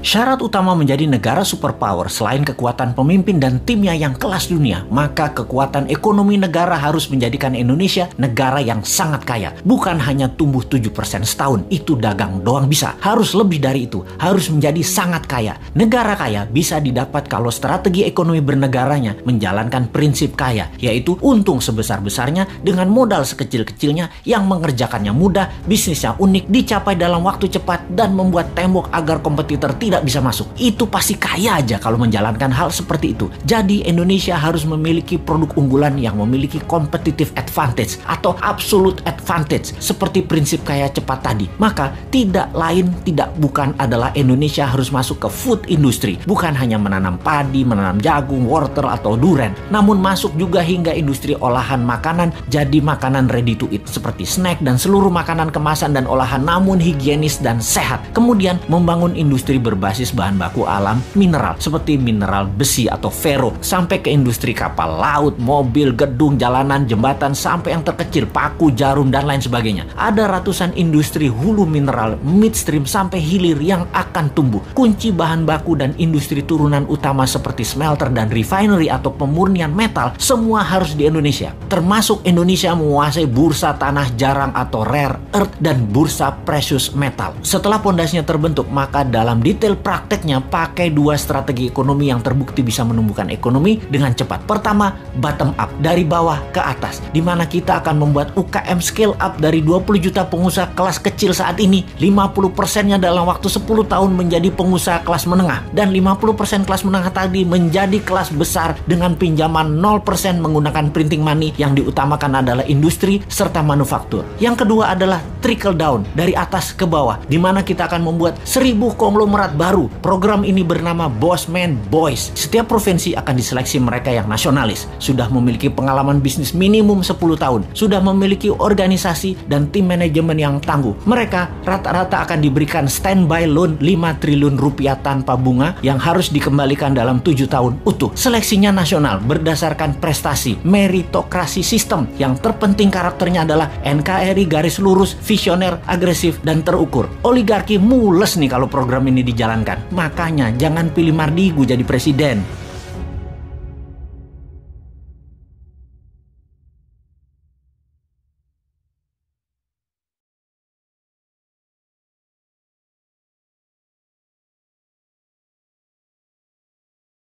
Syarat utama menjadi negara superpower selain kekuatan pemimpin dan timnya yang kelas dunia, maka kekuatan ekonomi negara harus menjadikan Indonesia negara yang sangat kaya. Bukan hanya tumbuh 7% setahun, itu dagang doang bisa. Harus lebih dari itu, harus menjadi sangat kaya. Negara kaya bisa didapat kalau strategi ekonomi bernegaranya menjalankan prinsip kaya, yaitu untung sebesar-besarnya dengan modal sekecil-kecilnya yang mengerjakannya mudah, bisnisnya unik, dicapai dalam waktu cepat, dan membuat tembok agar kompetitor tidak bisa masuk. Itu pasti kaya aja kalau menjalankan hal seperti itu. Jadi Indonesia harus memiliki produk unggulan yang memiliki competitive advantage atau absolute advantage seperti prinsip kaya cepat tadi. Maka tidak lain tidak bukan adalah Indonesia harus masuk ke food industry. Bukan hanya menanam padi, menanam jagung, wortel atau duren, namun masuk juga hingga industri olahan makanan jadi makanan ready to eat seperti snack dan seluruh makanan kemasan dan olahan namun higienis dan sehat. Kemudian membangun industri berbasis bahan baku alam mineral seperti mineral besi atau ferro sampai ke industri kapal laut, mobil, gedung, jalanan, jembatan sampai yang terkecil paku, jarum dan lain sebagainya. Ada ratusan industri hulu mineral, midstream sampai hilir yang akan tumbuh. Kunci bahan baku dan industri turunan utama seperti smelter dan refinery atau pemurnian metal semua harus di Indonesia. Termasuk Indonesia menguasai bursa tanah jarang atau rare earth dan bursa precious metal. Setelah pondasinya terbentuk, maka dalam detail prakteknya pakai dua strategi ekonomi yang terbukti bisa menumbuhkan ekonomi dengan cepat. Pertama, bottom up, dari bawah ke atas, di mana kita akan membuat UKM scale up dari 20 juta pengusaha kelas kecil saat ini, 50%-nya dalam waktu 10 tahun menjadi pengusaha kelas menengah, dan 50% kelas menengah tadi menjadi kelas besar dengan pinjaman 0% menggunakan printing money. Yang diutamakan adalah industri serta manufaktur. Yang kedua adalah trickle down, dari atas ke bawah, di mana kita akan membuat 1000 konglomerat baru. Program ini bernama Bossman Boys. Setiap provinsi akan diseleksi mereka yang nasionalis, sudah memiliki pengalaman bisnis minimum 10 tahun, sudah memiliki organisasi dan tim manajemen yang tangguh. Mereka rata-rata akan diberikan standby loan 5 triliun rupiah tanpa bunga yang harus dikembalikan dalam 7 tahun utuh. Seleksinya nasional berdasarkan prestasi, meritokrasi sistem. Yang terpenting karakternya adalah NKRI garis lurus, visioner, agresif, dan terukur. Oligarki mules nih kalau program ini dijalankan. Makanya jangan pilih Mardigu jadi presiden.